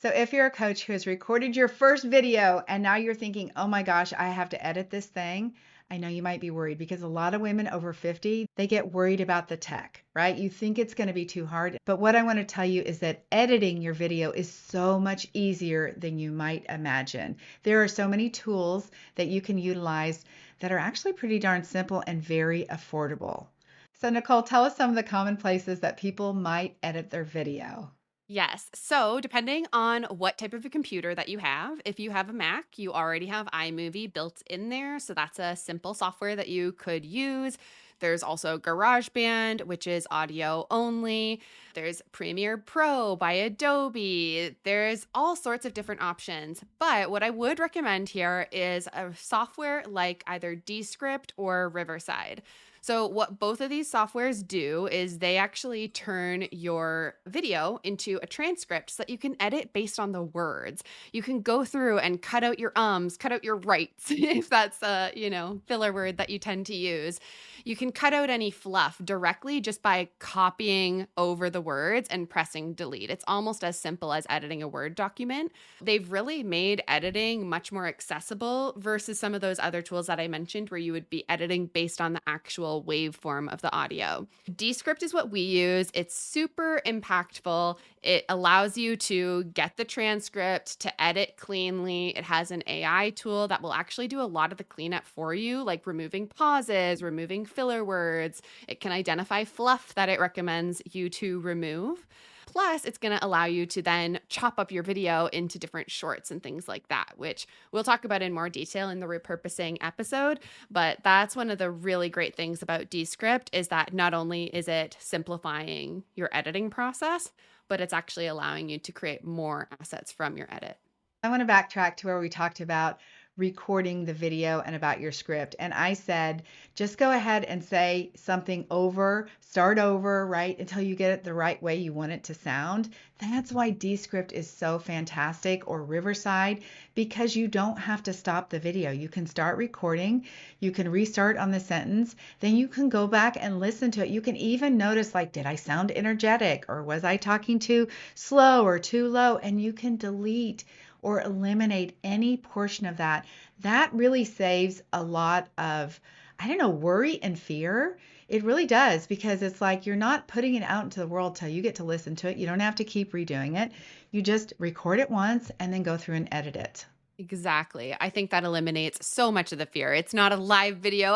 So if you're a coach who has recorded your first video and now you're thinking, oh my gosh, I have to edit this thing, I know you might be worried because a lot of women over 50, they get worried about the tech, right? You think it's going to be too hard. But what I want to tell you is that editing your video is so much easier than you might imagine. There are so many tools that you can utilize that are actually pretty darn simple and very affordable. So Nicole, tell us some of the common places that people might edit their video. Yes. So, depending on what type of a computer that you have, if you have a Mac, you already have iMovie built in there. So, that's a simple software that you could use. There's also GarageBand, which is audio only. There's Premiere Pro by Adobe. There's all sorts of different options. But what I would recommend here is a software like either Descript or Riverside. So, what both of these softwares do is they actually turn your video into a transcript so that you can edit based on the words. You can go through and cut out your ums, cut out your rights, if that's a, filler word that you tend to use. You can cut out any fluff directly just by copying over the words and pressing delete. It's almost as simple as editing a Word document. They've really made editing much more accessible versus some of those other tools that I mentioned where you would be editing based on the actual waveform of the audio. Descript is what we use. It's super impactful. It allows you to get the transcript, to edit cleanly. It has an AI tool that will actually do a lot of the cleanup for you, like removing pauses, removing filler words. It can identify fluff that it recommends you to remove. Plus, it's going to allow you to then chop up your video into different shorts and things like that, which we'll talk about in more detail in the repurposing episode. But that's one of the really great things about Descript is that not only is it simplifying your editing process, but it's actually allowing you to create more assets from your edit. I want to backtrack to where we talked about recording the video and about your script. And I said, just go ahead and say something over, start over, right, until you get it the right way you want it to sound. That's why Descript is so fantastic, or Riverside, because you don't have to stop the video. You can start recording, you can restart on the sentence, then you can go back and listen to it. You can even notice, like, did I sound energetic, or was I talking too slow or too low? And you can delete or eliminate any portion of that. That really saves a lot of, worry and fear. It really does, because it's like you're not putting it out into the world till you get to listen to it. You don't have to keep redoing it. You just record it once and then go through and edit it. Exactly. I think that eliminates so much of the fear. It's not a live video.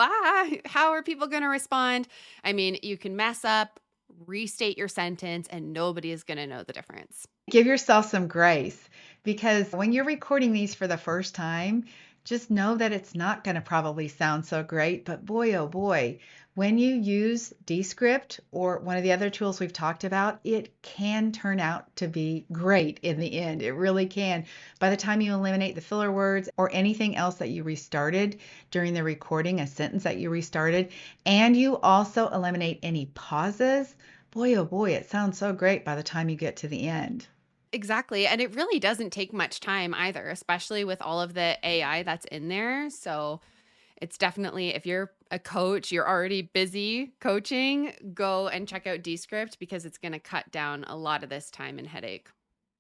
How are people going to respond? I mean, you can mess up, restate your sentence, and nobody is going to know the difference. Give yourself some grace, because when you're recording these for the first time, just know that it's not going to probably sound so great. But boy, oh boy, when you use Descript or one of the other tools we've talked about, it can turn out to be great in the end. It really can. By the time you eliminate the filler words or anything else that you restarted during the recording, a sentence that you restarted, and you also eliminate any pauses, boy, oh boy, it sounds so great by the time you get to the end. Exactly. And it really doesn't take much time either, especially with all of the AI that's in there. So it's definitely, if you're a coach, you're already busy coaching, go and check out Descript because it's going to cut down a lot of this time and headache.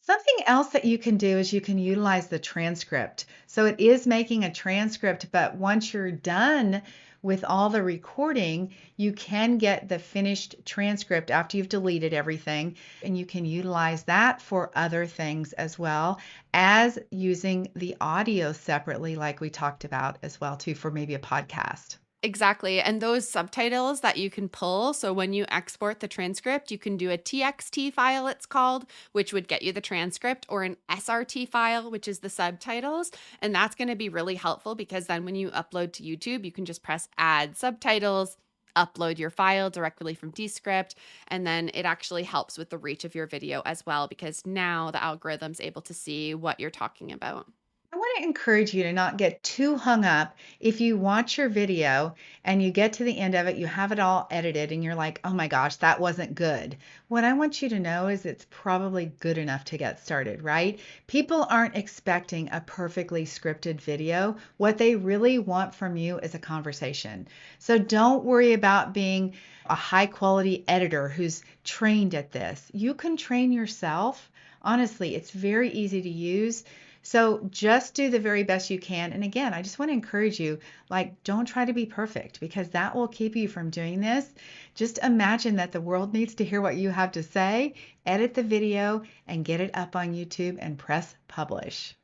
Something else that you can do is you can utilize the transcript. So it is making a transcript, but once you're done with all the recording, you can get the finished transcript after you've deleted everything, and you can utilize that for other things as well as using the audio separately, like we talked about as well too, for maybe a podcast. Exactly. And those subtitles that you can pull. So when you export the transcript, you can do a TXT file, it's called, which would get you the transcript, or an SRT file, which is the subtitles. And that's going to be really helpful because then when you upload to YouTube, you can just press add subtitles, upload your file directly from Descript, and then it actually helps with the reach of your video as well, because now the algorithm's able to see what you're talking about. I want to encourage you to not get too hung up if you watch your video and you get to the end of it, you have it all edited and you're like, oh my gosh, that wasn't good. What I want you to know is it's probably good enough to get started, right? People aren't expecting a perfectly scripted video. What they really want from you is a conversation. So don't worry about being a high quality editor who's trained at this. You can train yourself Honestly, it's very easy to use. So just do the very best you can. And again, I just want to encourage you, like, don't try to be perfect because that will keep you from doing this. Just imagine that the world needs to hear what you have to say, edit the video, and get it up on YouTube and press publish.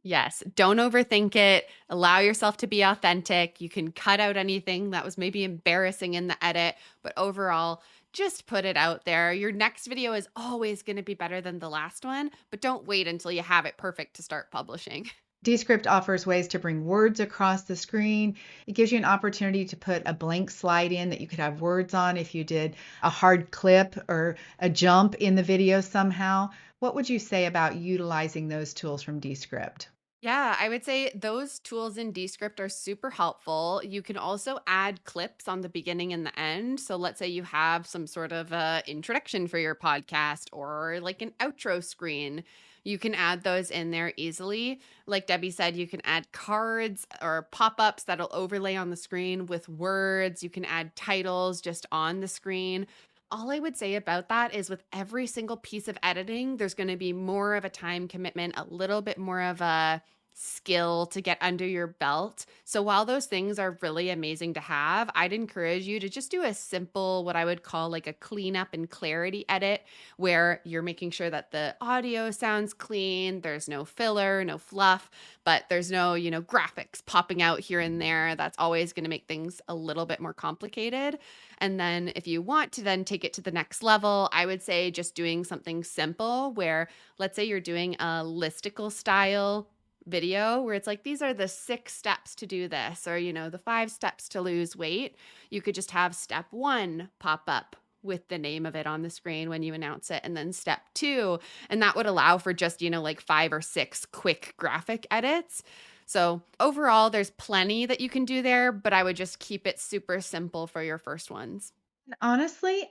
Yes, don't overthink it. Allow yourself to be authentic. You can cut out anything that was maybe embarrassing in the edit, but overall, just put it out there. Your next video is always going to be better than the last one, but don't wait until you have it perfect to start publishing. Descript offers ways to bring words across the screen. It gives you an opportunity to put a blank slide in that you could have words on if you did a hard clip or a jump in the video somehow. What would you say about utilizing those tools from Descript? Yeah, I would say those tools in Descript are super helpful. You can also add clips on the beginning and the end. So let's say you have some sort of introduction for your podcast or like an outro screen. You can add those in there easily. Like Debbie said, you can add cards or pop-ups that'll overlay on the screen with words. You can add titles just on the screen. All I would say about that is with every single piece of editing, there's going to be more of a time commitment, a little bit more of a skill to get under your belt. So while those things are really amazing to have, I'd encourage you to just do a simple, what I would call like a cleanup and clarity edit, where you're making sure that the audio sounds clean, there's no filler, no fluff, but there's no, graphics popping out here and there. That's always going to make things a little bit more complicated. And then if you want to then take it to the next level, I would say just doing something simple where, let's say you're doing a listicle style video where it's like, these are the 6 steps to do this, or, the 5 steps to lose weight. You could just have step 1 pop up with the name of it on the screen when you announce it, and then step 2. And that would allow for just, like 5 or 6 quick graphic edits. So overall, there's plenty that you can do there, but I would just keep it super simple for your first ones. Honestly,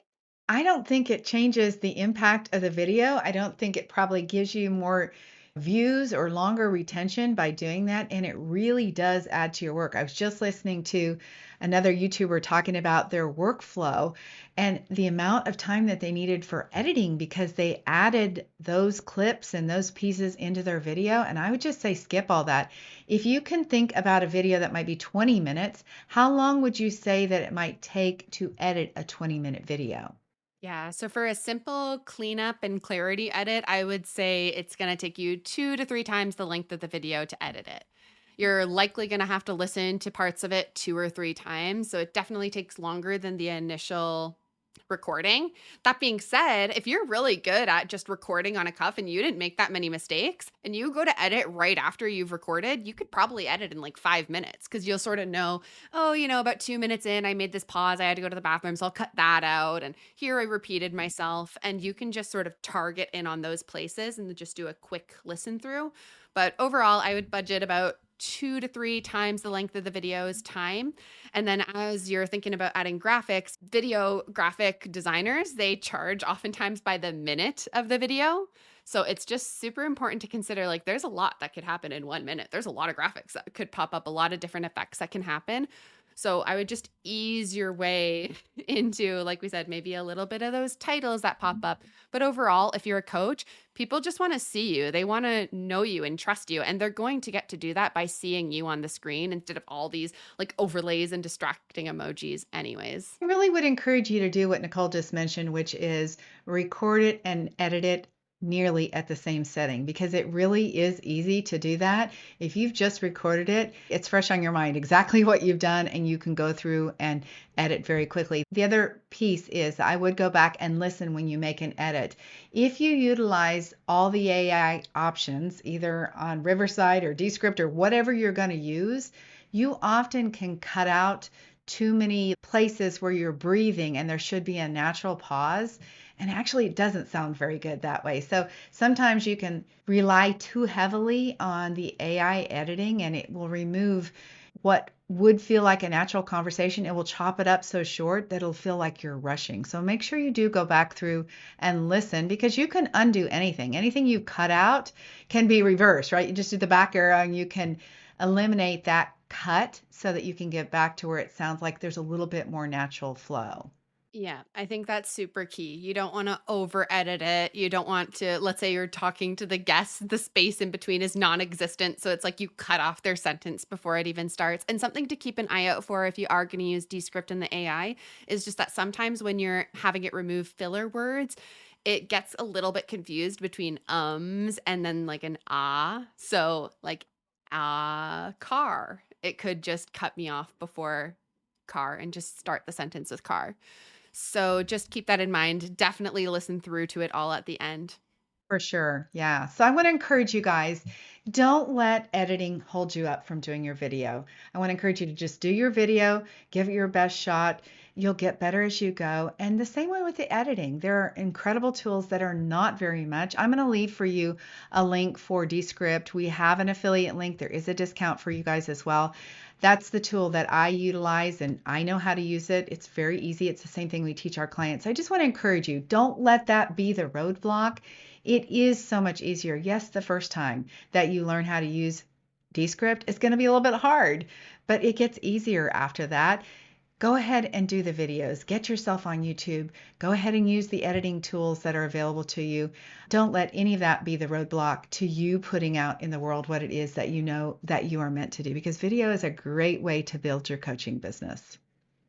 I don't think it changes the impact of the video. I don't think it probably gives you more views or longer retention by doing that. And it really does add to your work. I was just listening to another YouTuber talking about their workflow and the amount of time that they needed for editing because they added those clips and those pieces into their video. And I would just say skip all that. If you can think about a video that might be 20 minutes, how long would you say that it might take to edit a 20-minute video? Yeah. So for a simple cleanup and clarity edit, I would say it's going to take you 2 to 3 times the length of the video to edit it. You're likely going to have to listen to parts of it 2 or 3 times. So it definitely takes longer than the initial recording. That being said, if you're really good at just recording on a cuff and you didn't make that many mistakes and you go to edit right after you've recorded, you could probably edit in like 5 minutes because you'll sort of know, oh, about 2 minutes in, I made this pause. I had to go to the bathroom, so I'll cut that out. And here I repeated myself. And you can just sort of target in on those places and just do a quick listen through. But overall, I would budget about 2 to 3 times the length of the video's time. And then as you're thinking about adding graphics, video graphic designers, they charge oftentimes by the minute of the video. So it's just super important to consider, like, there's a lot that could happen in 1 minute. There's a lot of graphics that could pop up, a lot of different effects that can happen. So I would just ease your way into, like we said, maybe a little bit of those titles that pop up. But overall, if you're a coach, people just want to see you. They want to know you and trust you. And they're going to get to do that by seeing you on the screen instead of all these like overlays and distracting emojis anyways. I really would encourage you to do what Nicole just mentioned, which is record it and edit it nearly at the same setting because it really is easy to do that. If you've just recorded it, it's fresh on your mind exactly what you've done and you can go through and edit very quickly. The other piece is I would go back and listen when you make an edit. If you utilize all the AI options, either on Riverside or Descript or whatever you're going to use, you often can cut out too many places where you're breathing and there should be a natural pause. And actually, it doesn't sound very good that way. So sometimes you can rely too heavily on the AI editing and it will remove what would feel like a natural conversation. It will chop it up so short that it'll feel like you're rushing. So make sure you do go back through and listen because you can undo anything. Anything you cut out can be reversed, right? You just do the back arrow and you can eliminate that cut so that you can get back to where it sounds like there's a little bit more natural flow. Yeah, I think that's super key. You don't want to over edit it. You don't want to, let's say you're talking to the guests, the space in between is non existent. So it's like you cut off their sentence before it even starts. And something to keep an eye out for if you are going to use Descript in the AI is just that sometimes when you're having it remove filler words, it gets a little bit confused between ums and then like an ah. So like car. It could just cut me off before car and just start the sentence with car. So just keep that in mind. Definitely listen through to it all at the end. For sure. Yeah. So I want to encourage you guys, don't let editing hold you up from doing your video. I want to encourage you to just do your video, give it your best shot. You'll get better as you go. And the same way with the editing, there are incredible tools that are not very much. I'm going to leave for you a link for Descript. We have an affiliate link. There is a discount for you guys as well. That's the tool that I utilize and I know how to use it. It's very easy. It's the same thing we teach our clients. I just want to encourage you, don't let that be the roadblock. It is so much easier. Yes, the first time that you learn how to use Descript, it's going to be a little bit hard, but it gets easier after that. Go ahead and do the videos. Get yourself on YouTube. Go ahead and use the editing tools that are available to you. Don't let any of that be the roadblock to you putting out in the world what it is that you know that you are meant to do, because video is a great way to build your coaching business.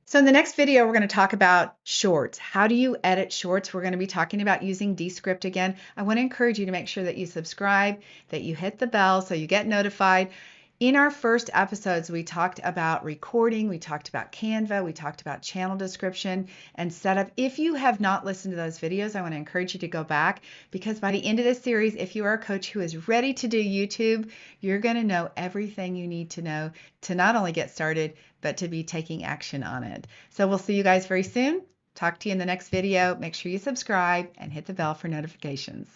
So in the next video, we're going to talk about shorts. How do you edit shorts? We're going to be talking about using Descript again. I want to encourage you to make sure that you subscribe, that you hit the bell so you get notified. In our first episodes, we talked about recording, we talked about Canva, we talked about channel description and setup. If you have not listened to those videos, I want to encourage you to go back, because by the end of this series, if you are a coach who is ready to do YouTube, you're going to know everything you need to know to not only get started, but to be taking action on it. So we'll see you guys very soon. Talk to you in the next video. Make sure you subscribe and hit the bell for notifications.